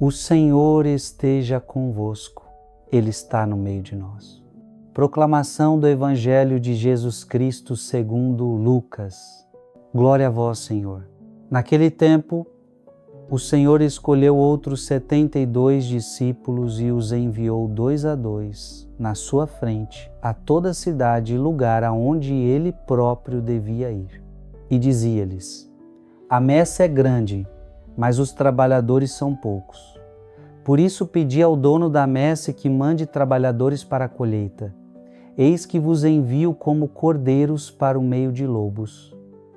O Senhor esteja convosco, Ele está no meio de nós. Proclamação do Evangelho de Jesus Cristo segundo Lucas. Glória a vós, Senhor. Naquele tempo, o Senhor escolheu outros 72 discípulos e os enviou 2 a 2 na sua frente a toda a cidade e lugar aonde Ele próprio devia ir. E dizia-lhes: a messe é grande, mas os trabalhadores são poucos. Por isso pedi ao dono da messe que mande trabalhadores para a colheita. Eis que vos envio como cordeiros para o meio de lobos.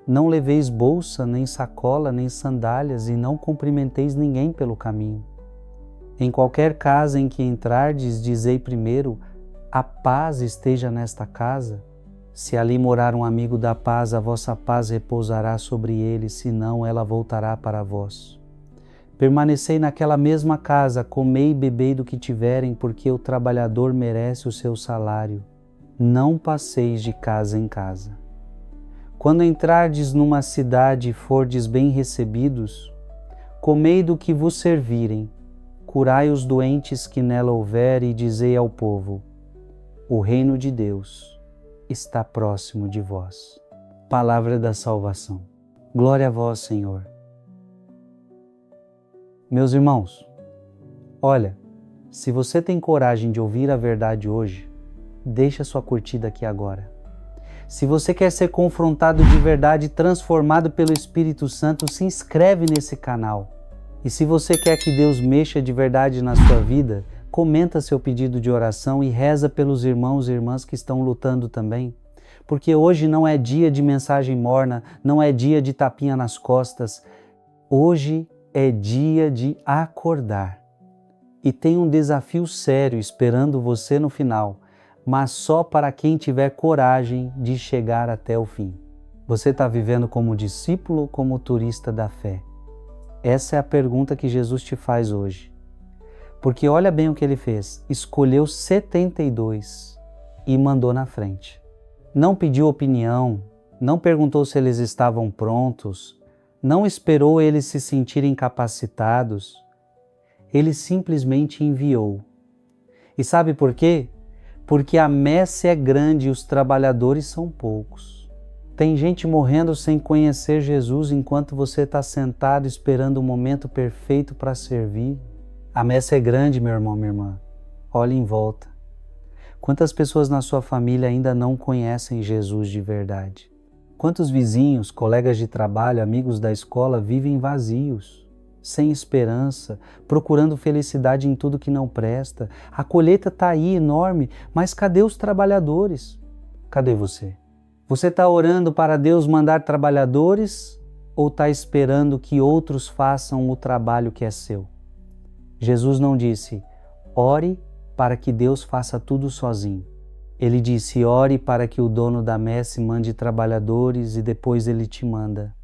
Não leveis bolsa, nem sacola, nem sandálias, e não cumprimenteis ninguém pelo caminho. Em qualquer casa em que entrardes, dizei primeiro: a paz esteja nesta casa. Se ali morar um amigo da paz, a vossa paz repousará sobre ele, senão ela voltará para vós. Permanecei naquela mesma casa, comei e bebei do que tiverem, porque o trabalhador merece o seu salário. Não passeis de casa em casa. Quando entrardes numa cidade e fordes bem recebidos, comei do que vos servirem, curai os doentes que nela houver e dizei ao povo: o reino de Deus está próximo de vós. Palavra da salvação. Glória a vós, Senhor. Meus irmãos, olha, se você tem coragem de ouvir a verdade hoje, deixa sua curtida aqui agora. Se você quer ser confrontado de verdade e transformado pelo Espírito Santo, se inscreve nesse canal. E se você quer que Deus mexa de verdade na sua vida, comenta seu pedido de oração e reza pelos irmãos e irmãs que estão lutando também. Porque hoje não é dia de mensagem morna, não é dia de tapinha nas costas. Hoje é dia de acordar. E tem um desafio sério esperando você no final, mas só para quem tiver coragem de chegar até o fim. Você está vivendo como discípulo ou como turista da fé? Essa é a pergunta que Jesus te faz hoje. Porque olha bem o que Ele fez. Escolheu 72 e mandou na frente. Não pediu opinião, não perguntou se eles estavam prontos, não esperou eles se sentirem capacitados. Ele simplesmente enviou. E sabe por quê? Porque a messe é grande e os trabalhadores são poucos. Tem gente morrendo sem conhecer Jesus enquanto você está sentado esperando o momento perfeito para servir. A messe é grande, meu irmão, minha irmã. Olhe em volta. Quantas pessoas na sua família ainda não conhecem Jesus de verdade? Quantos vizinhos, colegas de trabalho, amigos da escola vivem vazios, sem esperança, procurando felicidade em tudo que não presta? A colheita está aí enorme, mas cadê os trabalhadores? Cadê você? Você está orando para Deus mandar trabalhadores ou está esperando que outros façam o trabalho que é seu? Jesus não disse: ore para que Deus faça tudo sozinho. Ele disse: ore para que o dono da messe mande trabalhadores e depois ele te manda.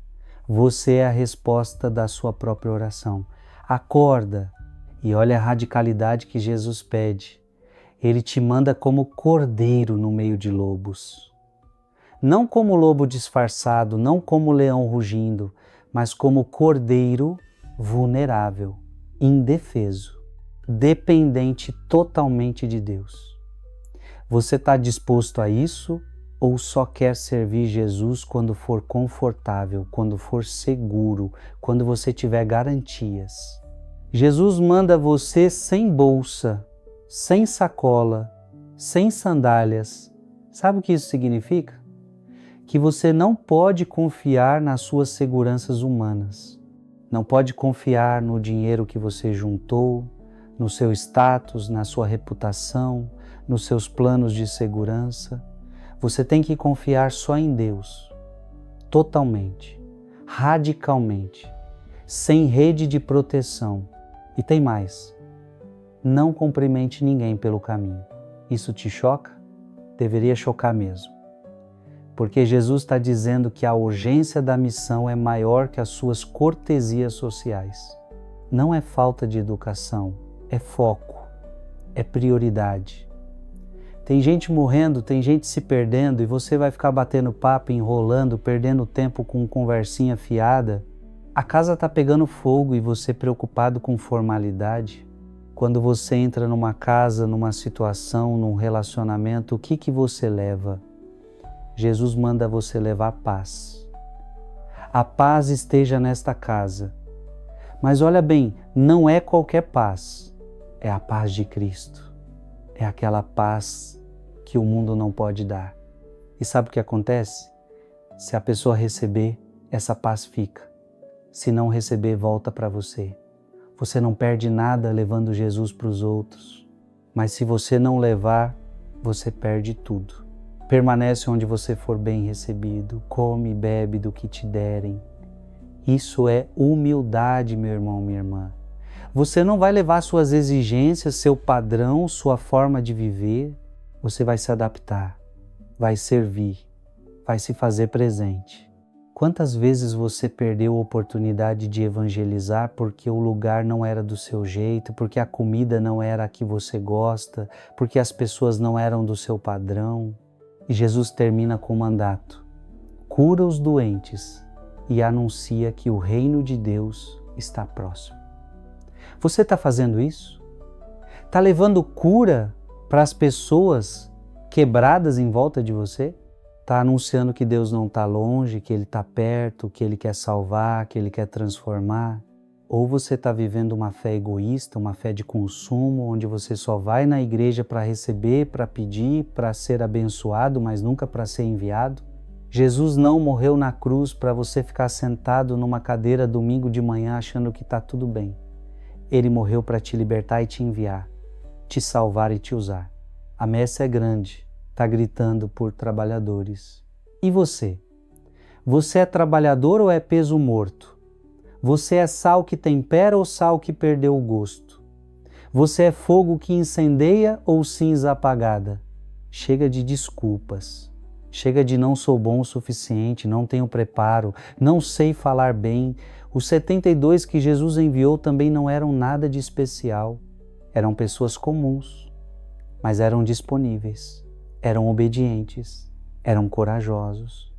Você é a resposta da sua própria oração. Acorda e olha a radicalidade que Jesus pede. Ele te manda como cordeiro no meio de lobos. Não como lobo disfarçado, não como leão rugindo, mas como cordeiro vulnerável, indefeso, dependente totalmente de Deus. Você está disposto a isso ou só quer servir Jesus quando for confortável, quando for seguro, quando você tiver garantias? Jesus manda você sem bolsa, sem sacola, sem sandálias. Sabe o que isso significa? Que você não pode confiar nas suas seguranças humanas. Não pode confiar no dinheiro que você juntou, no seu status, na sua reputação, nos seus planos de segurança. Você tem que confiar só em Deus, totalmente, radicalmente, sem rede de proteção. E tem mais, não cumprimente ninguém pelo caminho. Isso te choca? Deveria chocar mesmo. Porque Jesus está dizendo que a urgência da missão é maior que as suas cortesias sociais. Não é falta de educação, é foco, é prioridade. Tem gente morrendo, tem gente se perdendo e você vai ficar batendo papo, enrolando, perdendo tempo com conversinha fiada. A casa está pegando fogo e você preocupado com formalidade? Quando você entra numa casa, numa situação, num relacionamento, o que você leva? Jesus manda você levar paz. A paz esteja nesta casa. Mas olha bem, não é qualquer paz, é a paz de Cristo. É aquela paz que o mundo não pode dar. E sabe o que acontece? Se a pessoa receber, essa paz fica. Se não receber, volta para você. Você não perde nada levando Jesus para os outros. Mas se você não levar, você perde tudo. Permanece onde você for bem recebido. Come e bebe do que te derem. Isso é humildade, meu irmão, minha irmã. Você não vai levar suas exigências, seu padrão, sua forma de viver. Você vai se adaptar, vai servir, vai se fazer presente. Quantas vezes você perdeu a oportunidade de evangelizar porque o lugar não era do seu jeito, porque a comida não era a que você gosta, porque as pessoas não eram do seu padrão? E Jesus termina com o mandato: cura os doentes e anuncia que o reino de Deus está próximo. Você está fazendo isso? Está levando cura para as pessoas quebradas em volta de você? Está anunciando que Deus não está longe, que Ele está perto, que Ele quer salvar, que Ele quer transformar? Ou você está vivendo uma fé egoísta, uma fé de consumo, onde você só vai na igreja para receber, para pedir, para ser abençoado, mas nunca para ser enviado? Jesus não morreu na cruz para você ficar sentado numa cadeira domingo de manhã achando que está tudo bem. Ele morreu para te libertar e te enviar, te salvar e te usar. A messe é grande, está gritando por trabalhadores. E você? Você é trabalhador ou é peso morto? Você é sal que tempera ou sal que perdeu o gosto? Você é fogo que incendeia ou cinza apagada? Chega de desculpas. Chega de não sou bom o suficiente, não tenho preparo, não sei falar bem. Os 72 que Jesus enviou também não eram nada de especial. Eram pessoas comuns, mas eram disponíveis, eram obedientes, eram corajosos.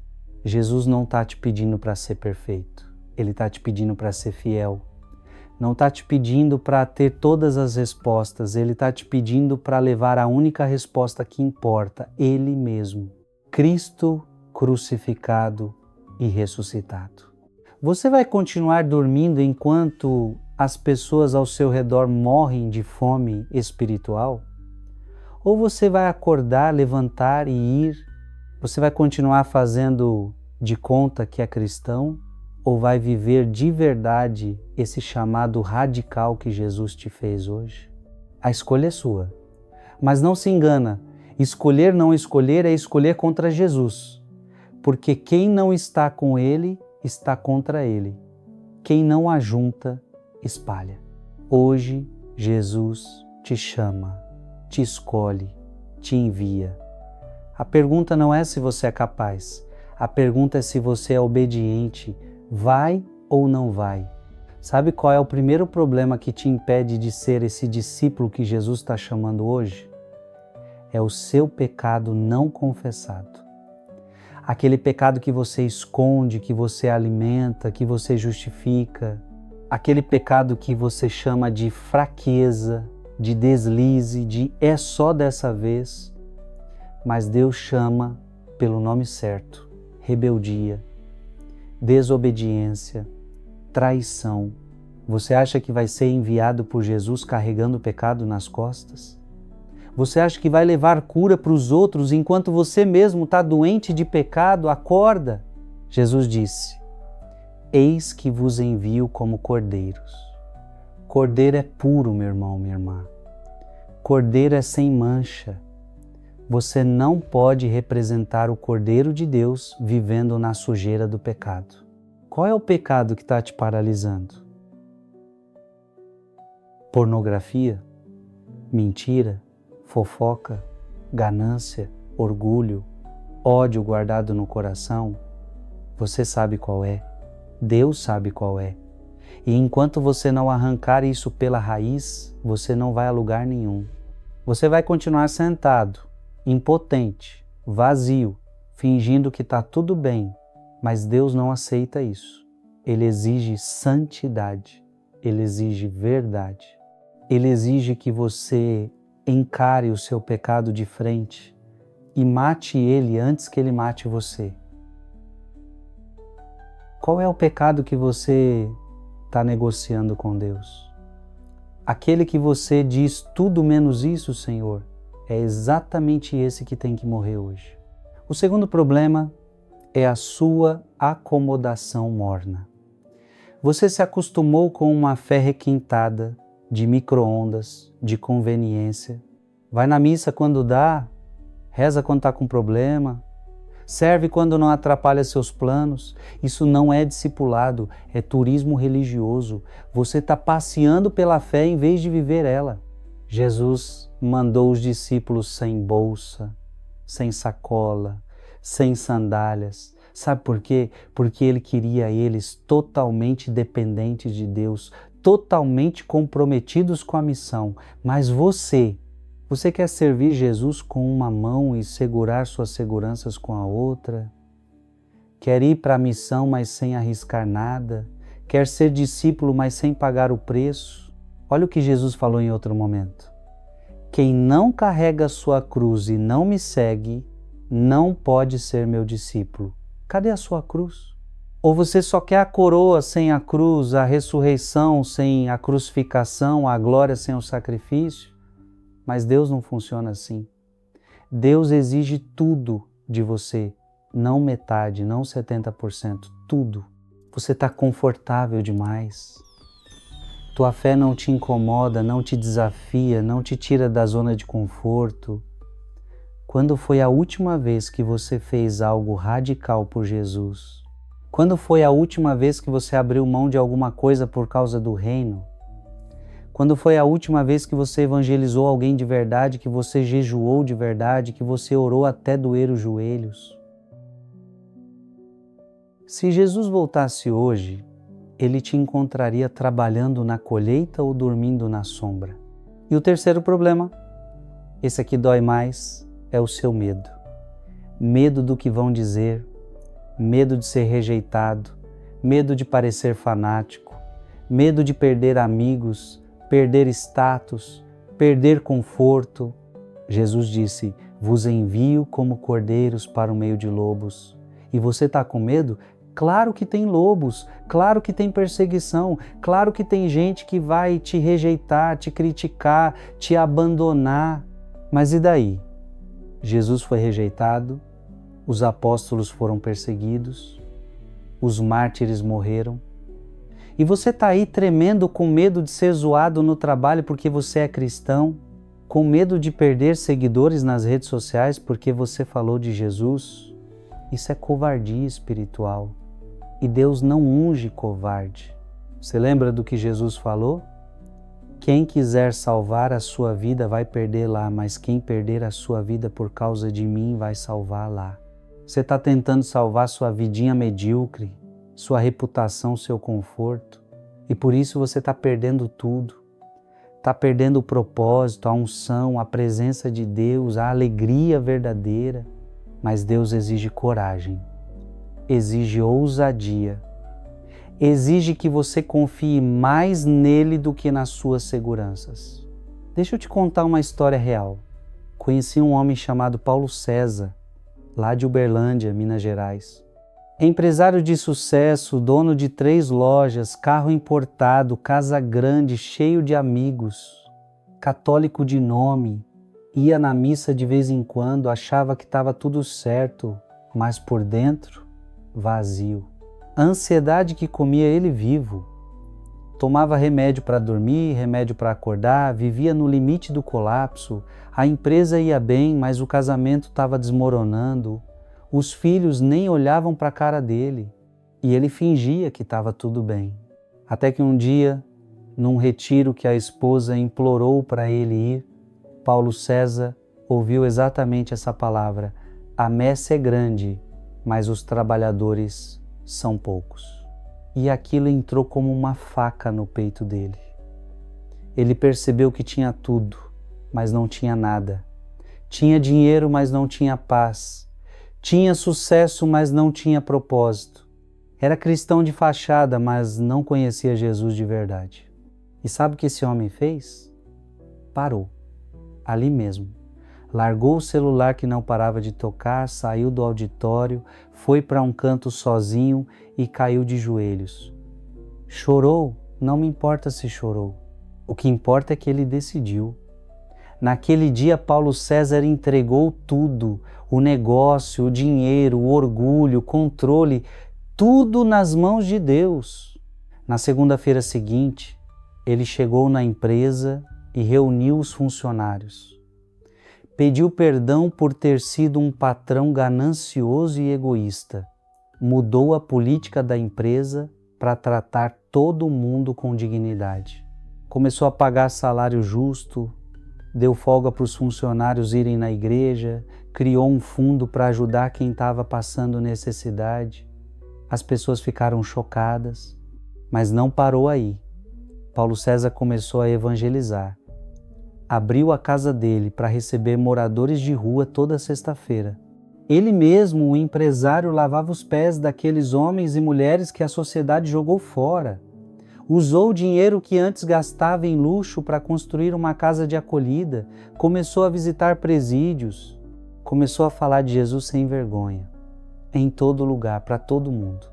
Jesus não está te pedindo para ser perfeito, Ele está te pedindo para ser fiel. Não está te pedindo para ter todas as respostas, Ele está te pedindo para levar a única resposta que importa, Ele mesmo. Cristo crucificado e ressuscitado. Você vai continuar dormindo enquanto as pessoas ao seu redor morrem de fome espiritual? Ou você vai acordar, levantar e ir? Você vai continuar fazendo de conta que é cristão? Ou vai viver de verdade esse chamado radical que Jesus te fez hoje? A escolha é sua. Mas não se engana, escolher não escolher é escolher contra Jesus. Porque quem não está com Ele, está contra Ele. Quem não ajunta, espalha. Hoje, Jesus te chama, te escolhe, te envia. A pergunta não é se você é capaz, a pergunta é se você é obediente, vai ou não vai. Sabe qual é o primeiro problema que te impede de ser esse discípulo que Jesus está chamando hoje? É o seu pecado não confessado. Aquele pecado que você esconde, que você alimenta, que você justifica. Aquele pecado que você chama de fraqueza, de deslize, de é só dessa vez. Mas Deus chama pelo nome certo: rebeldia, desobediência, traição. Você acha que vai ser enviado por Jesus carregando o pecado nas costas? Você acha que vai levar cura para os outros enquanto você mesmo está doente de pecado? Acorda! Jesus disse: eis que vos envio como cordeiros. Cordeiro é puro, meu irmão, minha irmã. Cordeiro é sem mancha. Você não pode representar o Cordeiro de Deus vivendo na sujeira do pecado. Qual é o pecado que está te paralisando? Pornografia? Mentira? Fofoca? Ganância? Orgulho? Ódio guardado no coração? Você sabe qual é. Deus sabe qual é. E enquanto você não arrancar isso pela raiz, você não vai a lugar nenhum. Você vai continuar sentado, impotente, vazio, fingindo que está tudo bem, mas Deus não aceita isso. Ele exige santidade, ele exige verdade. Ele exige que você encare o seu pecado de frente e mate ele antes que ele mate você. Qual é o pecado que você está negociando com Deus? Aquele que você diz tudo menos isso, Senhor, é exatamente esse que tem que morrer hoje. O segundo problema é a sua acomodação morna. Você se acostumou com uma fé requintada, de micro-ondas, de conveniência. Vai na missa quando dá, reza quando está com problema, serve quando não atrapalha seus planos. Isso não é discipulado, é turismo religioso. Você está passeando pela fé em vez de viver ela. Jesus mandou os discípulos sem bolsa, sem sacola, sem sandálias. Sabe por quê? Porque Ele queria eles totalmente dependentes de Deus, totalmente comprometidos com a missão. Mas você quer servir Jesus com uma mão e segurar suas seguranças com a outra? Quer ir para a missão, mas sem arriscar nada? Quer ser discípulo, mas sem pagar o preço? Olha o que Jesus falou em outro momento. Quem não carrega sua cruz e não me segue, não pode ser meu discípulo. Cadê a sua cruz? Ou você só quer a coroa sem a cruz, a ressurreição sem a crucificação, a glória sem o sacrifício? Mas Deus não funciona assim. Deus exige tudo de você, não metade, não 70%, tudo. Você está confortável demais. Tua fé não te incomoda, não te desafia, não te tira da zona de conforto. Quando foi a última vez que você fez algo radical por Jesus? Quando foi a última vez que você abriu mão de alguma coisa por causa do reino? Quando foi a última vez que você evangelizou alguém de verdade, que você jejuou de verdade, que você orou até doer os joelhos? Se Jesus voltasse hoje, Ele te encontraria trabalhando na colheita ou dormindo na sombra. E o terceiro problema, esse aqui dói mais, é o seu medo. Medo do que vão dizer, medo de ser rejeitado, medo de parecer fanático, medo de perder amigos, perder status, perder conforto. Jesus disse, vos envio como cordeiros para o meio de lobos. E você está com medo? Claro que tem lobos, claro que tem perseguição, claro que tem gente que vai te rejeitar, te criticar, te abandonar. Mas e daí? Jesus foi rejeitado, os apóstolos foram perseguidos, os mártires morreram. E você está aí tremendo com medo de ser zoado no trabalho porque você é cristão, com medo de perder seguidores nas redes sociais porque você falou de Jesus. Isso é covardia espiritual. E Deus não unge covarde. Você lembra do que Jesus falou? Quem quiser salvar a sua vida vai perder lá, mas quem perder a sua vida por causa de mim vai salvar lá. Você está tentando salvar sua vidinha medíocre, sua reputação, seu conforto, e por isso você está perdendo tudo. Está perdendo o propósito, a unção, a presença de Deus, a alegria verdadeira. Mas Deus exige coragem, exige ousadia, exige que você confie mais nele do que nas suas seguranças. Deixa eu te contar uma história real. Conheci um homem chamado Paulo César, lá de Uberlândia, Minas Gerais. Empresário de sucesso, dono de 3 lojas, carro importado, casa grande, cheio de amigos, católico de nome, ia na missa de vez em quando, achava que estava tudo certo, mas por dentro, vazio. A ansiedade que comia ele vivo. Tomava remédio para dormir, remédio para acordar, vivia no limite do colapso. A empresa ia bem, mas o casamento estava desmoronando. Os filhos nem olhavam para a cara dele. E ele fingia que estava tudo bem. Até que um dia, num retiro que a esposa implorou para ele ir, Paulo César ouviu exatamente essa palavra: a messe é grande, mas os trabalhadores são poucos. E aquilo entrou como uma faca no peito dele. Ele percebeu que tinha tudo, mas não tinha nada. Tinha dinheiro, mas não tinha paz. Tinha sucesso, mas não tinha propósito. Era cristão de fachada, mas não conhecia Jesus de verdade. E sabe o que esse homem fez? Parou, ali mesmo. Largou o celular que não parava de tocar, saiu do auditório, foi para um canto sozinho e caiu de joelhos. Chorou? Não me importa se chorou. O que importa é que ele decidiu. Naquele dia, Paulo César entregou tudo, o negócio, o dinheiro, o orgulho, o controle, tudo nas mãos de Deus. Na segunda-feira seguinte, ele chegou na empresa e reuniu os funcionários. Pediu perdão por ter sido um patrão ganancioso e egoísta. Mudou a política da empresa para tratar todo mundo com dignidade. Começou a pagar salário justo, deu folga para os funcionários irem na igreja, criou um fundo para ajudar quem estava passando necessidade. As pessoas ficaram chocadas, mas não parou aí. Paulo César começou a evangelizar. Abriu a casa dele para receber moradores de rua toda sexta-feira. Ele mesmo, o empresário, lavava os pés daqueles homens e mulheres que a sociedade jogou fora. Usou o dinheiro que antes gastava em luxo para construir uma casa de acolhida, começou a visitar presídios, começou a falar de Jesus sem vergonha, em todo lugar, para todo mundo.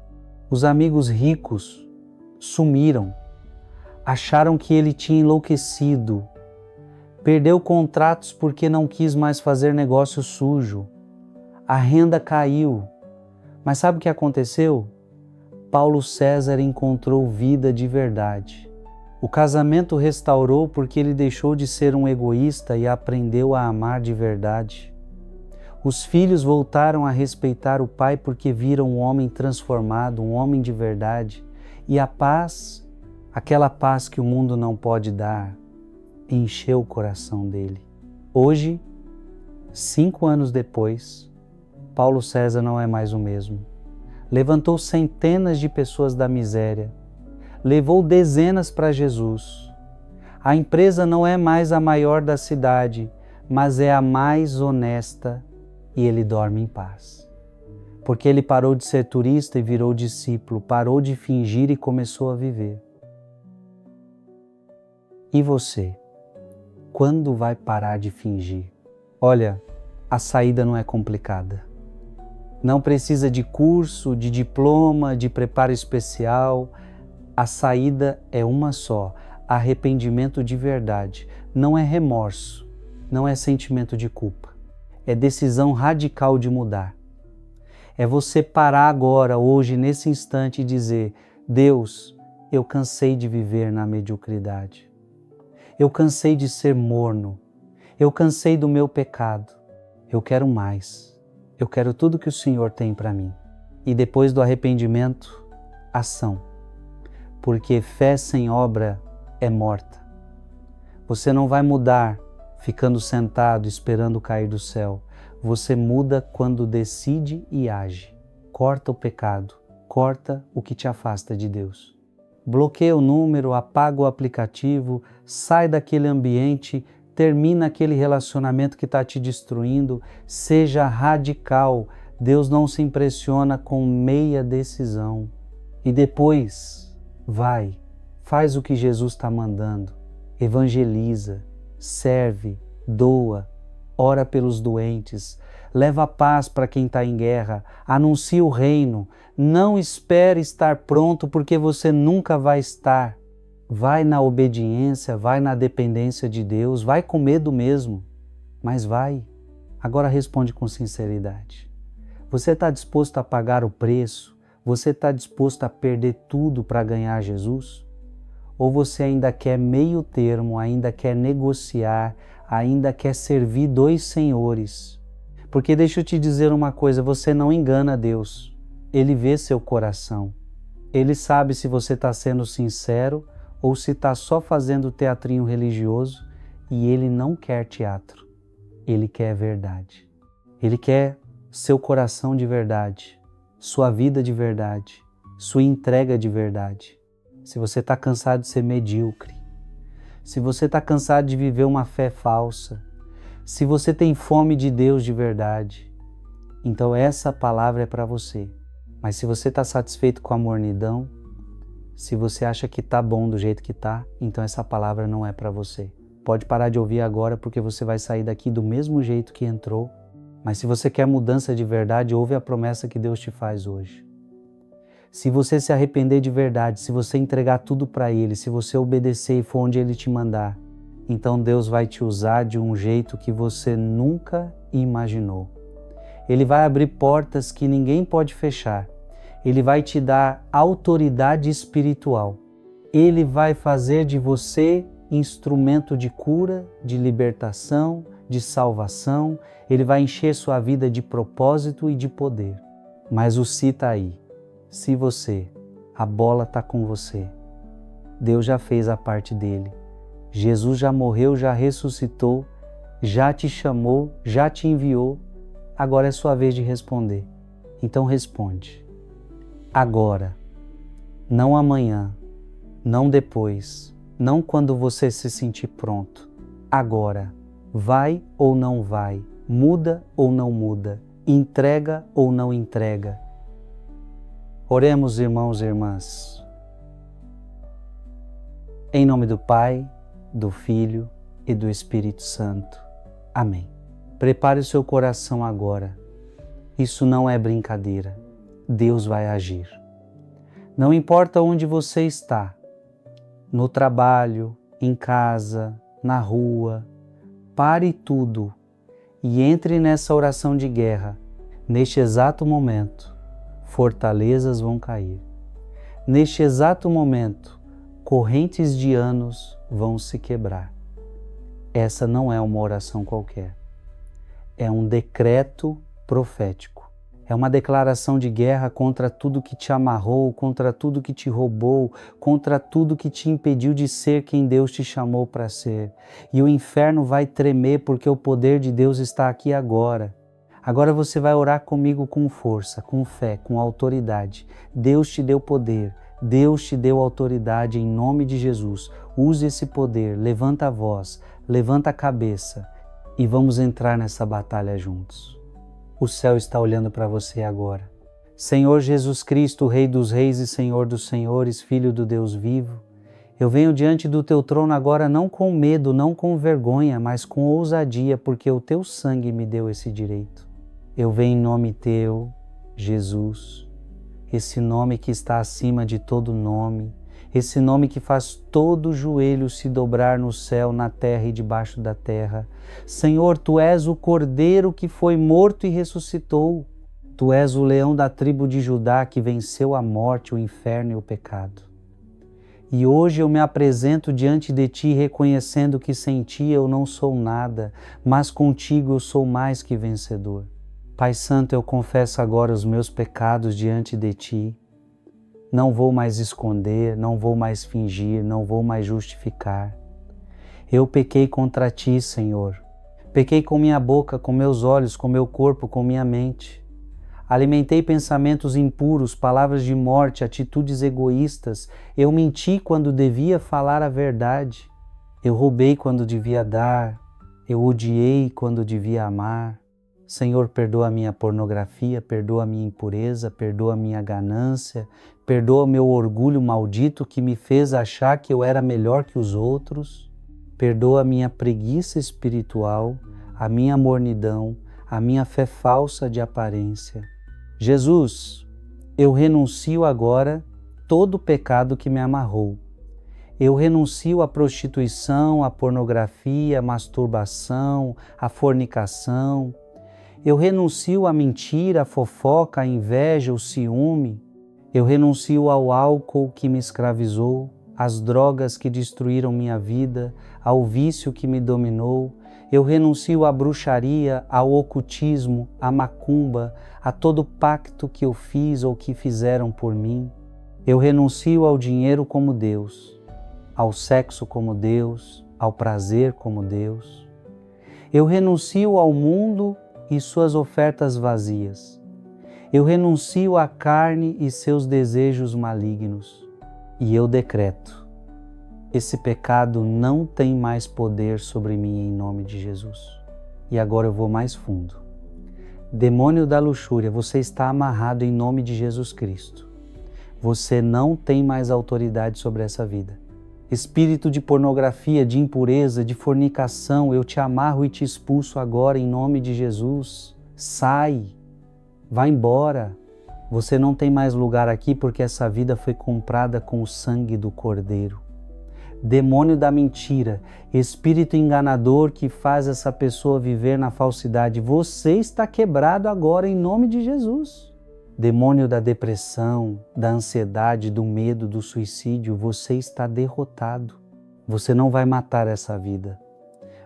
Os amigos ricos sumiram, acharam que ele tinha enlouquecido, perdeu contratos porque não quis mais fazer negócio sujo, a renda caiu. Mas sabe o que aconteceu? Paulo César encontrou vida de verdade. O casamento restaurou porque ele deixou de ser um egoísta e aprendeu a amar de verdade. Os filhos voltaram a respeitar o pai porque viram um homem transformado, um homem de verdade. E a paz, aquela paz que o mundo não pode dar, encheu o coração dele. Hoje, 5 anos depois, Paulo César não é mais o mesmo. Levantou centenas de pessoas da miséria, levou dezenas para Jesus. A empresa não é mais a maior da cidade, mas é a mais honesta e ele dorme em paz. Porque ele parou de ser turista e virou discípulo, parou de fingir e começou a viver. E você? Quando vai parar de fingir? Olha, a saída não é complicada. Não precisa de curso, de diploma, de preparo especial. A saída é uma só: arrependimento de verdade. Não é remorso, não é sentimento de culpa. É decisão radical de mudar. É você parar agora, hoje, nesse instante e dizer: Deus, eu cansei de viver na mediocridade. Eu cansei de ser morno. Eu cansei do meu pecado. Eu quero mais. Eu quero tudo que o Senhor tem para mim. E depois do arrependimento, ação. Porque fé sem obra é morta. Você não vai mudar ficando sentado esperando cair do céu. Você muda quando decide e age. Corta o pecado, corta o que te afasta de Deus. Bloqueia o número, apaga o aplicativo, sai daquele ambiente, termina aquele relacionamento que está te destruindo, seja radical. Deus não se impressiona com meia decisão. E depois, vai, faz o que Jesus está mandando, evangeliza, serve, doa, ora pelos doentes, leva paz para quem está em guerra, anuncia o reino, não espere estar pronto porque você nunca vai estar. Vai na obediência, vai na dependência de Deus, vai com medo mesmo, mas vai. Agora responde com sinceridade. Você está disposto a pagar o preço? Você está disposto a perder tudo para ganhar Jesus? Ou você ainda quer meio termo, ainda quer negociar, ainda quer servir 2 senhores? Porque deixa eu te dizer uma coisa, você não engana Deus. Ele vê seu coração. Ele sabe se você está sendo sincero ou se está só fazendo teatrinho religioso, e Ele não quer teatro, Ele quer verdade. Ele quer seu coração de verdade, sua vida de verdade, sua entrega de verdade. Se você está cansado de ser medíocre, se você está cansado de viver uma fé falsa, se você tem fome de Deus de verdade, então essa palavra é para você. Mas se você está satisfeito com a mornidão, se você acha que está bom do jeito que está, então essa palavra não é para você. Pode parar de ouvir agora, porque você vai sair daqui do mesmo jeito que entrou. Mas se você quer mudança de verdade, ouve a promessa que Deus te faz hoje. Se você se arrepender de verdade, se você entregar tudo para Ele, se você obedecer e for onde Ele te mandar, então Deus vai te usar de um jeito que você nunca imaginou. Ele vai abrir portas que ninguém pode fechar. Ele vai te dar autoridade espiritual. Ele vai fazer de você instrumento de cura, de libertação, de salvação. Ele vai encher sua vida de propósito e de poder. Mas o se está aí. Se você, a bola está com você. Deus já fez a parte dele. Jesus já morreu, já ressuscitou, já te chamou, já te enviou. Agora é sua vez de responder. Então responde. Agora, não amanhã, não depois, não quando você se sentir pronto. Agora, vai ou não vai, muda ou não muda, entrega ou não entrega. Oremos, irmãos e irmãs. Em nome do Pai, do Filho e do Espírito Santo. Amém. Prepare o seu coração agora. Isso não é brincadeira. Deus vai agir. Não importa onde você está, no trabalho, em casa, na rua, pare tudo e entre nessa oração de guerra. Neste exato momento, fortalezas vão cair. Neste exato momento, correntes de anos vão se quebrar. Essa não é uma oração qualquer. É um decreto profético. É uma declaração de guerra contra tudo que te amarrou, contra tudo que te roubou, contra tudo que te impediu de ser quem Deus te chamou para ser. E o inferno vai tremer porque o poder de Deus está aqui agora. Agora você vai orar comigo com força, com fé, com autoridade. Deus te deu poder, Deus te deu autoridade em nome de Jesus. Use esse poder, levanta a voz, levanta a cabeça e vamos entrar nessa batalha juntos. O céu está olhando para você agora. Senhor Jesus Cristo, Rei dos Reis e Senhor dos Senhores, Filho do Deus vivo, eu venho diante do Teu trono agora não com medo, não com vergonha, mas com ousadia, porque o Teu sangue me deu esse direito. Eu venho em nome Teu, Jesus, esse nome que está acima de todo nome, esse nome que faz todo joelho se dobrar no céu, na terra e debaixo da terra. Senhor, Tu és o Cordeiro que foi morto e ressuscitou. Tu és o leão da tribo de Judá que venceu a morte, o inferno e o pecado. E hoje eu me apresento diante de Ti reconhecendo que sem Ti eu não sou nada, mas contigo eu sou mais que vencedor. Pai Santo, eu confesso agora os meus pecados diante de Ti. Não vou mais esconder, não vou mais fingir, não vou mais justificar. Eu pequei contra Ti, Senhor. Pequei com minha boca, com meus olhos, com meu corpo, com minha mente. Alimentei pensamentos impuros, palavras de morte, atitudes egoístas. Eu menti quando devia falar a verdade. Eu roubei quando devia dar. Eu odiei quando devia amar. Senhor, perdoa a minha pornografia, perdoa a minha impureza, perdoa a minha ganância, perdoa o meu orgulho maldito que me fez achar que eu era melhor que os outros, perdoa a minha preguiça espiritual, a minha mornidão, a minha fé falsa de aparência. Jesus, eu renuncio agora todo o pecado que me amarrou. Eu renuncio à prostituição, à pornografia, à masturbação, à fornicação. Eu renuncio à mentira, à fofoca, à inveja, ao ciúme. Eu renuncio ao álcool que me escravizou, às drogas que destruíram minha vida, ao vício que me dominou. Eu renuncio à bruxaria, ao ocultismo, à macumba, a todo pacto que eu fiz ou que fizeram por mim. Eu renuncio ao dinheiro como Deus, ao sexo como Deus, ao prazer como Deus. Eu renuncio ao mundo e suas ofertas vazias. Eu renuncio à carne e seus desejos malignos. E eu decreto: esse pecado não tem mais poder sobre mim em nome de Jesus. E agora eu vou mais fundo. Demônio da luxúria, você está amarrado em nome de Jesus Cristo. Você não tem mais autoridade sobre essa vida. Espírito de pornografia, de impureza, de fornicação, eu te amarro e te expulso agora em nome de Jesus. Sai, vai embora. Você não tem mais lugar aqui porque essa vida foi comprada com o sangue do Cordeiro. Demônio da mentira, espírito enganador que faz essa pessoa viver na falsidade, você está quebrado agora em nome de Jesus. Demônio da depressão, da ansiedade, do medo, do suicídio, você está derrotado. Você não vai matar essa vida.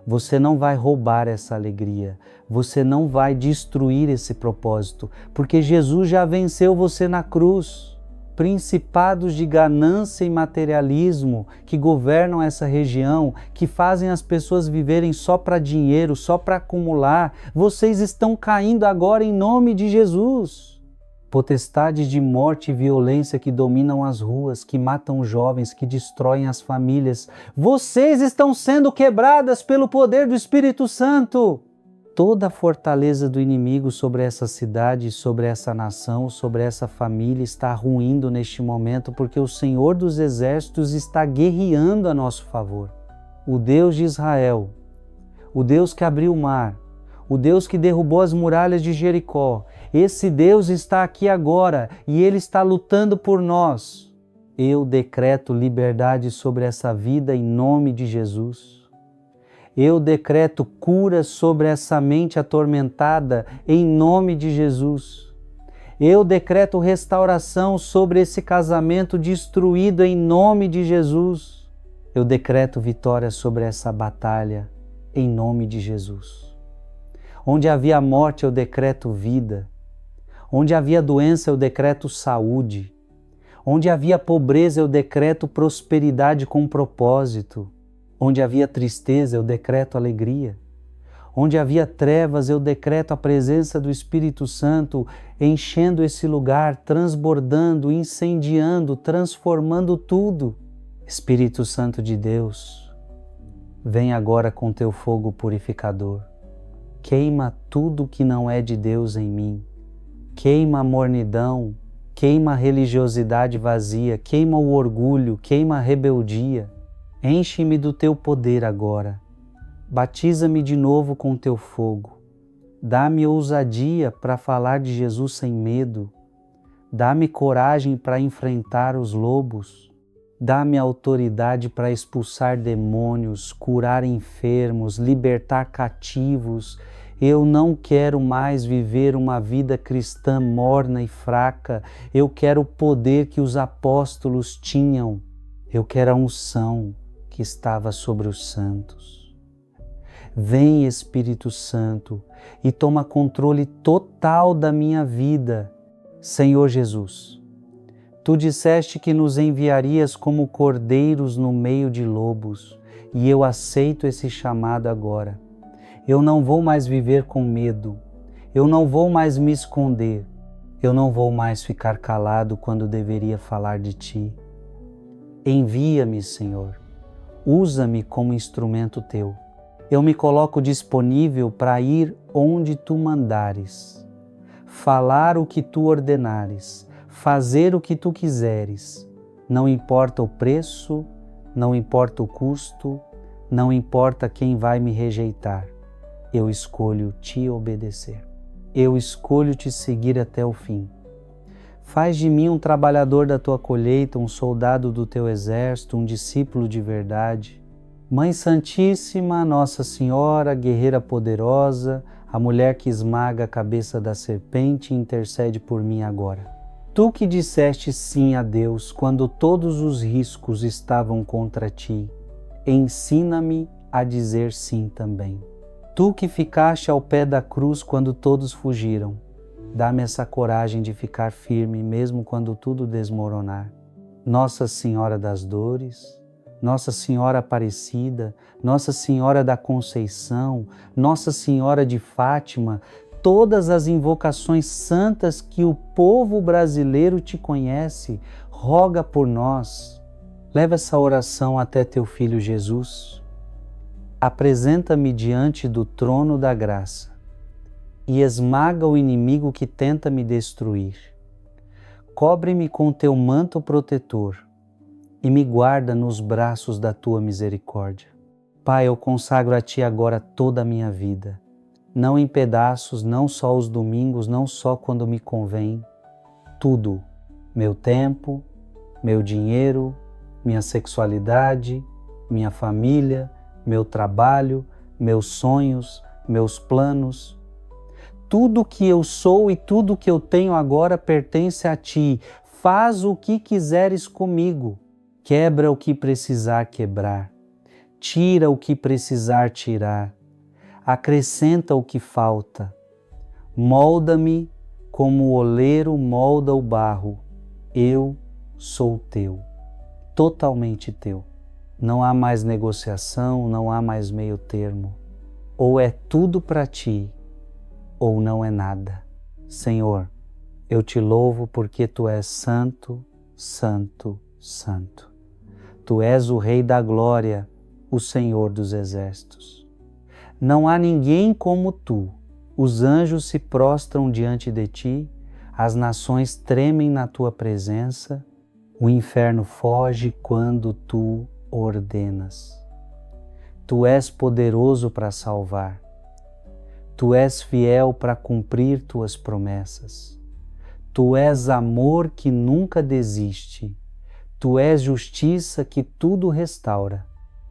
Você não vai roubar essa alegria. Você não vai destruir esse propósito, porque Jesus já venceu você na cruz. Principados de ganância e materialismo que governam essa região, que fazem as pessoas viverem só para dinheiro, só para acumular, vocês estão caindo agora em nome de Jesus. Potestades de morte e violência que dominam as ruas, que matam jovens, que destroem as famílias, vocês estão sendo quebradas pelo poder do Espírito Santo. Toda a fortaleza do inimigo sobre essa cidade, sobre essa nação, sobre essa família está ruindo neste momento porque o Senhor dos Exércitos está guerreando a nosso favor. O Deus de Israel, o Deus que abriu o mar, o Deus que derrubou as muralhas de Jericó, esse Deus está aqui agora e Ele está lutando por nós. Eu decreto liberdade sobre essa vida em nome de Jesus. Eu decreto cura sobre essa mente atormentada em nome de Jesus. Eu decreto restauração sobre esse casamento destruído em nome de Jesus. Eu decreto vitória sobre essa batalha em nome de Jesus. Onde havia morte, eu decreto vida. Onde havia doença, eu decreto saúde. Onde havia pobreza, eu decreto prosperidade com propósito. Onde havia tristeza, eu decreto alegria. Onde havia trevas, eu decreto a presença do Espírito Santo enchendo esse lugar, transbordando, incendiando, transformando tudo. Espírito Santo de Deus, vem agora com teu fogo purificador. Queima tudo que não é de Deus em mim. Queima a mornidão, queima a religiosidade vazia, queima o orgulho, queima a rebeldia. Enche-me do teu poder agora. Batiza-me de novo com teu fogo. Dá-me ousadia para falar de Jesus sem medo. Dá-me coragem para enfrentar os lobos. Dá-me autoridade para expulsar demônios, curar enfermos, libertar cativos. Eu não quero mais viver uma vida cristã morna e fraca. Eu quero o poder que os apóstolos tinham. Eu quero a unção que estava sobre os santos. Vem, Espírito Santo, e toma controle total da minha vida. Senhor Jesus, Tu disseste que nos enviarias como cordeiros no meio de lobos, e eu aceito esse chamado agora. Eu não vou mais viver com medo, eu não vou mais me esconder, eu não vou mais ficar calado quando deveria falar de Ti. Envia-me, Senhor. Usa-me como instrumento Teu. Eu me coloco disponível para ir onde Tu mandares, falar o que Tu ordenares, fazer o que Tu quiseres. Não importa o preço, não importa o custo, não importa quem vai me rejeitar. Eu escolho Te obedecer. Eu escolho Te seguir até o fim. Faz de mim um trabalhador da Tua colheita, um soldado do Teu exército, um discípulo de verdade. Mãe Santíssima, Nossa Senhora, guerreira poderosa, a mulher que esmaga a cabeça da serpente, intercede por mim agora. Tu que disseste sim a Deus quando todos os riscos estavam contra Ti, ensina-me a dizer sim também. Tu que ficaste ao pé da cruz quando todos fugiram, dá-me essa coragem de ficar firme mesmo quando tudo desmoronar. Nossa Senhora das Dores, Nossa Senhora Aparecida, Nossa Senhora da Conceição, Nossa Senhora de Fátima, todas as invocações santas que o povo brasileiro Te conhece, roga por nós. Leva essa oração até Teu Filho Jesus. Apresenta-me diante do trono da graça. e esmaga o inimigo que tenta me destruir. Cobre-me com teu manto protetor e me guarda nos braços da tua misericórdia. Pai, eu consagro a Ti agora toda a minha vida, não em pedaços, não só os domingos, não só quando me convém, tudo, meu tempo, meu dinheiro, minha sexualidade, minha família, meu trabalho, meus sonhos, meus planos. Tudo que eu sou e tudo que eu tenho agora pertence a Ti. Faz o que quiseres comigo. Quebra o que precisar quebrar. Tira o que precisar tirar. Acrescenta o que falta. Molda-me como o oleiro molda o barro. Eu sou teu, totalmente teu. Não há mais negociação, não há mais meio termo. Ou é tudo para Ti, ou não é nada. Senhor, eu Te louvo porque Tu és santo, santo, santo. Tu és o Rei da glória, o Senhor dos exércitos. Não há ninguém como Tu. Os anjos se prostram diante de Ti, as nações tremem na Tua presença, o inferno foge quando Tu ordenas. Tu és poderoso para salvar. Tu és fiel para cumprir Tuas promessas. Tu és amor que nunca desiste. Tu és justiça que tudo restaura.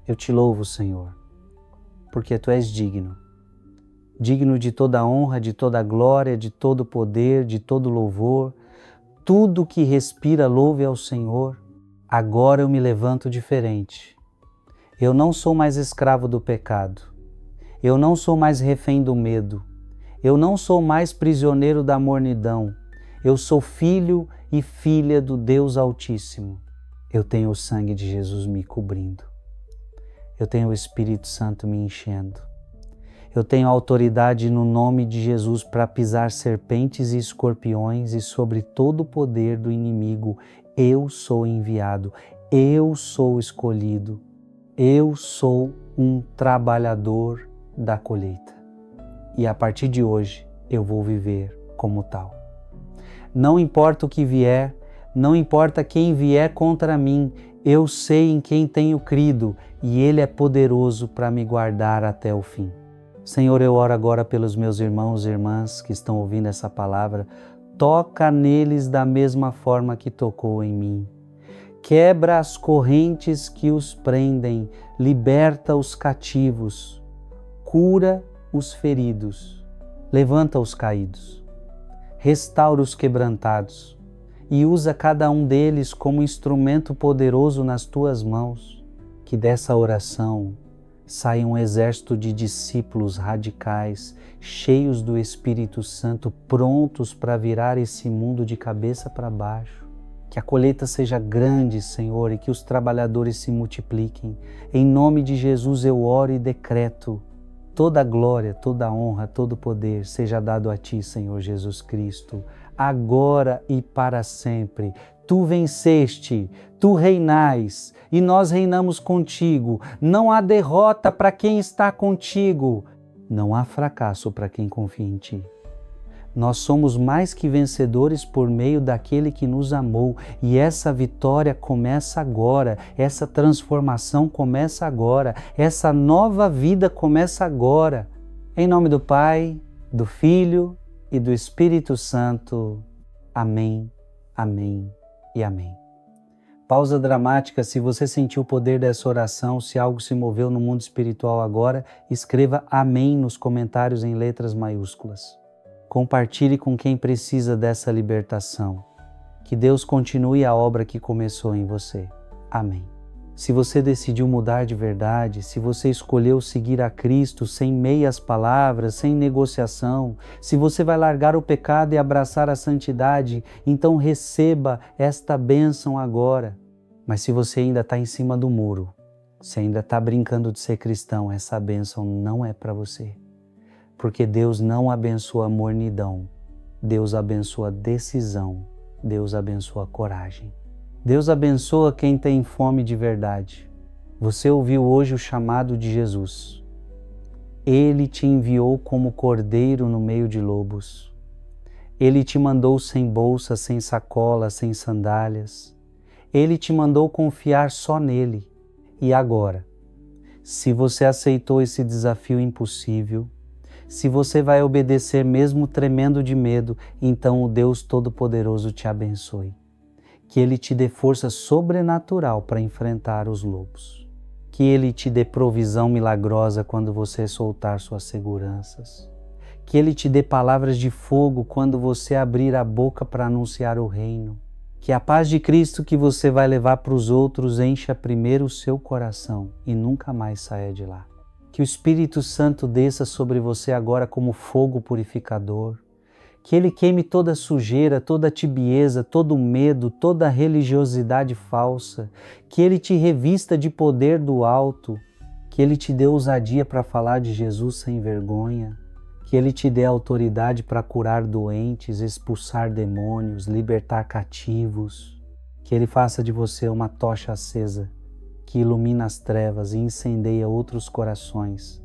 Eu Te louvo, Senhor, porque Tu és digno. Digno de toda honra, de toda glória, de todo poder, de todo louvor. Tudo que respira louve ao Senhor. Agora eu me levanto diferente. Eu não sou mais escravo do pecado. Eu não sou mais refém do medo. Eu não sou mais prisioneiro da mornidão. Eu sou filho e filha do Deus Altíssimo. Eu tenho o sangue de Jesus me cobrindo. Eu tenho o Espírito Santo me enchendo. Eu tenho autoridade no nome de Jesus para pisar serpentes e escorpiões e sobre todo o poder do inimigo. Eu sou enviado. Eu sou escolhido. Eu sou um trabalhador da colheita. E a partir de hoje eu vou viver como tal. Não importa o que vier, não importa quem vier contra mim, eu sei em quem tenho crido e Ele é poderoso para me guardar até o fim. Senhor, eu oro agora pelos meus irmãos e irmãs que estão ouvindo essa palavra. Toca neles da mesma forma que tocou em mim. Quebra as correntes que os prendem, liberta os cativos, cura os feridos, levanta os caídos, restaura os quebrantados e usa cada um deles como instrumento poderoso nas Tuas mãos. Que dessa oração saia um exército de discípulos radicais, cheios do Espírito Santo, prontos para virar esse mundo de cabeça para baixo. Que a colheita seja grande, Senhor, e que os trabalhadores se multipliquem. Em nome de Jesus eu oro e decreto. Toda a glória, toda a honra, todo o poder seja dado a Ti, Senhor Jesus Cristo, agora e para sempre. Tu venceste, Tu reinais e nós reinamos contigo. Não há derrota para quem está contigo. Não há fracasso para quem confia em Ti. Nós somos mais que vencedores por meio daquele que nos amou e essa vitória começa agora, essa transformação começa agora, essa nova vida começa agora. Em nome do Pai, do Filho e do Espírito Santo. Amém, amém e amém. Pausa dramática. Se você sentiu o poder dessa oração, se algo se moveu no mundo espiritual agora, escreva amém nos comentários em letras maiúsculas. Compartilhe com quem precisa dessa libertação. Que Deus continue a obra que começou em você. Amém. Se você decidiu mudar de verdade, se você escolheu seguir a Cristo sem meias palavras, sem negociação, se você vai largar o pecado e abraçar a santidade, então receba esta bênção agora. Mas se você ainda está em cima do muro, se ainda está brincando de ser cristão, essa bênção não é para você. Porque Deus não abençoa a mornidão, Deus abençoa a decisão, Deus abençoa a coragem. Deus abençoa quem tem fome de verdade. Você ouviu hoje o chamado de Jesus. Ele te enviou como cordeiro no meio de lobos. Ele te mandou sem bolsa, sem sacola, sem sandálias. Ele te mandou confiar só nele. E agora, se você aceitou esse desafio impossível, se você vai obedecer mesmo tremendo de medo, então o Deus Todo-Poderoso te abençoe. Que Ele te dê força sobrenatural para enfrentar os lobos. Que Ele te dê provisão milagrosa quando você soltar suas seguranças. Que Ele te dê palavras de fogo quando você abrir a boca para anunciar o reino. Que a paz de Cristo que você vai levar para os outros encha primeiro o seu coração e nunca mais saia de lá. Que o Espírito Santo desça sobre você agora como fogo purificador. Que Ele queime toda sujeira, toda tibieza, todo medo, toda religiosidade falsa. Que Ele te revista de poder do alto. Que Ele te dê ousadia para falar de Jesus sem vergonha. Que Ele te dê autoridade para curar doentes, expulsar demônios, libertar cativos. Que Ele faça de você uma tocha acesa que ilumina as trevas e incendeia outros corações.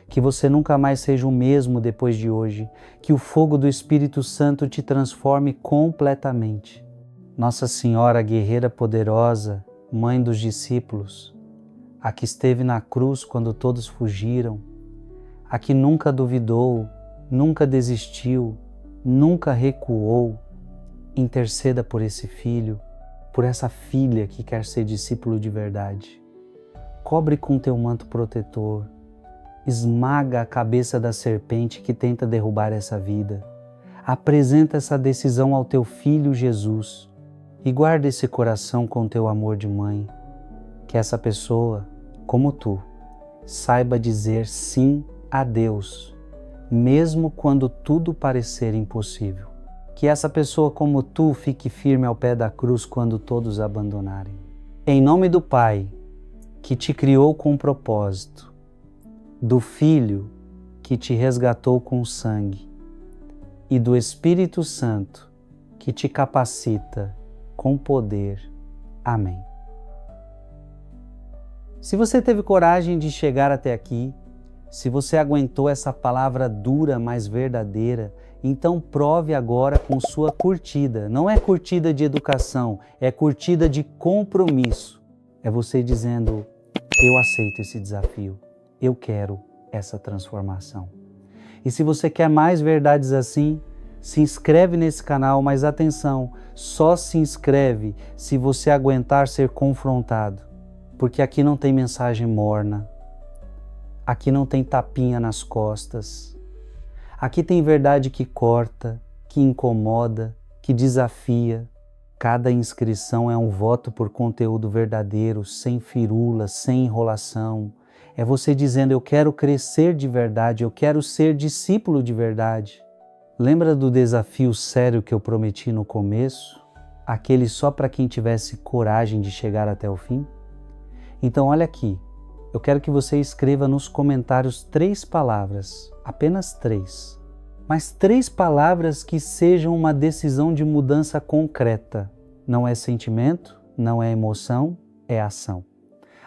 Que você nunca mais seja o mesmo depois de hoje. Que o fogo do Espírito Santo te transforme completamente. Nossa Senhora, guerreira poderosa, mãe dos discípulos, a que esteve na cruz quando todos fugiram, a que nunca duvidou, nunca desistiu, nunca recuou, interceda por esse filho, por essa filha que quer ser discípulo de verdade. Cobre com teu manto protetor, esmaga a cabeça da serpente que tenta derrubar essa vida. Apresenta essa decisão ao teu filho Jesus e guarda esse coração com teu amor de mãe. Que essa pessoa, como tu, saiba dizer sim a Deus, mesmo quando tudo parecer impossível. Que essa pessoa como tu fique firme ao pé da cruz quando todos abandonarem. Em nome do Pai, que te criou com propósito, do Filho, que te resgatou com sangue, e do Espírito Santo, que te capacita com poder. Amém. Se você teve coragem de chegar até aqui, se você aguentou essa palavra dura, mas verdadeira, então prove agora com sua curtida. Não é curtida de educação, é curtida de compromisso. É você dizendo, eu aceito esse desafio, eu quero essa transformação. E se você quer mais verdades assim, se inscreve nesse canal, mas atenção, só se inscreve se você aguentar ser confrontado, porque aqui não tem mensagem morna, aqui não tem tapinha nas costas, aqui tem verdade que corta, que incomoda, que desafia. Cada inscrição é um voto por conteúdo verdadeiro, sem firulas, sem enrolação. É você dizendo, eu quero crescer de verdade, eu quero ser discípulo de verdade. Lembra do desafio sério que eu prometi no começo? Aquele só para quem tivesse coragem de chegar até o fim? Então olha aqui, eu quero que você escreva nos comentários 3 palavras, apenas 3. Mas 3 palavras que sejam uma decisão de mudança concreta. Não é sentimento, não é emoção, é ação.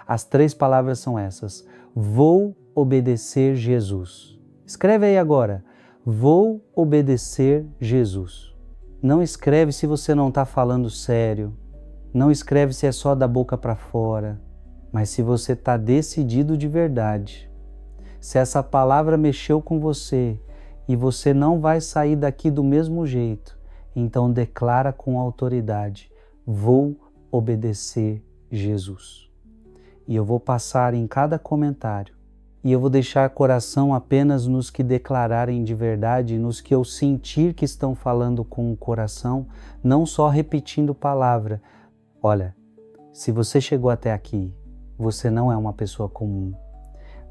As 3 palavras são essas. Vou obedecer Jesus. Escreve aí agora. Vou obedecer Jesus. Não escreve se você não está falando sério. Não escreve se é só da boca para fora. Mas se você está decidido de verdade. Se essa palavra mexeu com você e você não vai sair daqui do mesmo jeito, então declara com autoridade. Vou obedecer Jesus. E eu vou passar em cada comentário. E eu vou deixar coração apenas nos que declararem de verdade, nos que eu sentir que estão falando com o coração, não só repetindo palavra. Olha, se você chegou até aqui, você não é uma pessoa comum.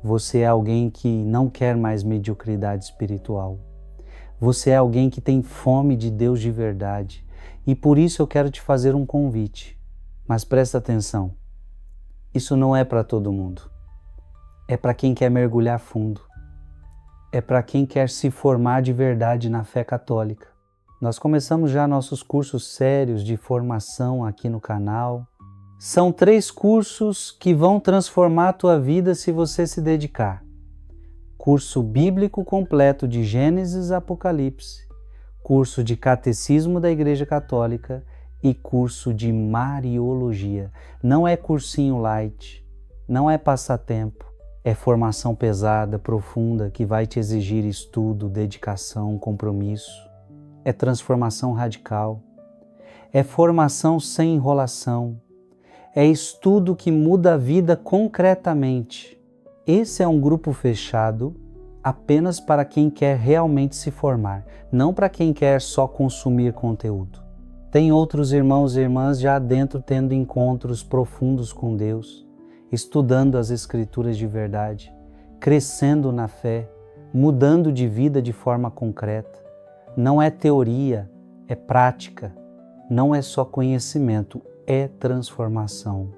Você é alguém que não quer mais mediocridade espiritual. Você é alguém que tem fome de Deus de verdade. E por isso eu quero te fazer um convite. Mas presta atenção. Isso não é para todo mundo. É para quem quer mergulhar fundo. É para quem quer se formar de verdade na fé católica. Nós começamos já nossos cursos sérios de formação aqui no canal. São 3 cursos que vão transformar a tua vida se você se dedicar. curso bíblico completo de Gênesis a Apocalipse, curso de Catecismo da Igreja Católica e curso de Mariologia. Não é cursinho light, não é passatempo, é formação pesada, profunda, que vai te exigir estudo, dedicação, compromisso. É transformação radical, é formação sem enrolação, é estudo que muda a vida concretamente. Esse é um grupo fechado apenas para quem quer realmente se formar, não para quem quer só consumir conteúdo. Tem outros irmãos e irmãs já dentro tendo encontros profundos com Deus, estudando as Escrituras de verdade, crescendo na fé, mudando de vida de forma concreta. Não é teoria, é prática, não é só conhecimento, é transformação.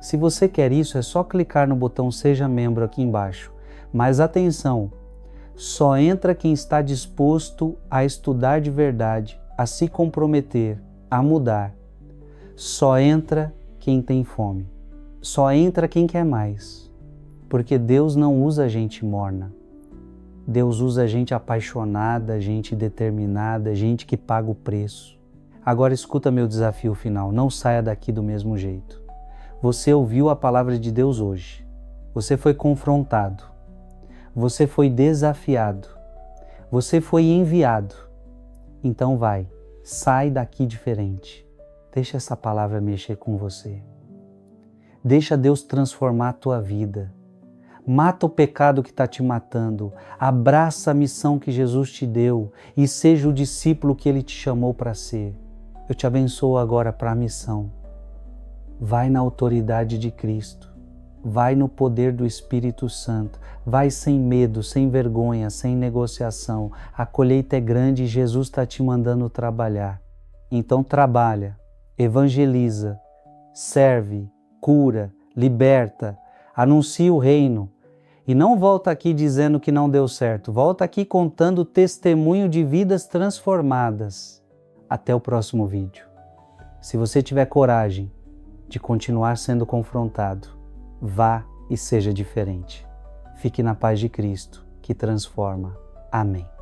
Se você quer isso, é só clicar no botão Seja Membro aqui embaixo. Mas atenção, só entra quem está disposto a estudar de verdade, a se comprometer, a mudar. Só entra quem tem fome. Só entra quem quer mais. Porque Deus não usa gente morna. Deus usa gente apaixonada, gente determinada, gente que paga o preço. Agora escuta meu desafio final, não saia daqui do mesmo jeito. Você ouviu a palavra de Deus hoje. Você foi confrontado. Você foi desafiado. Você foi enviado. Então vai, sai daqui diferente. Deixa essa palavra mexer com você. Deixa Deus transformar a tua vida. Mata o pecado que está te matando. Abraça a missão que Jesus te deu e seja o discípulo que Ele te chamou para ser. Eu te abençoo agora para a missão. Vai na autoridade de Cristo. Vai no poder do Espírito Santo. Vai sem medo, sem vergonha, sem negociação. A colheita é grande e Jesus está te mandando trabalhar. Então trabalha, evangeliza, serve, cura, liberta, anuncia o reino. E não volta aqui dizendo que não deu certo. Volta aqui contando o testemunho de vidas transformadas. Até o próximo vídeo. Se você tiver coragem de continuar sendo confrontado, vá e seja diferente. Fique na paz de Cristo, que transforma. Amém.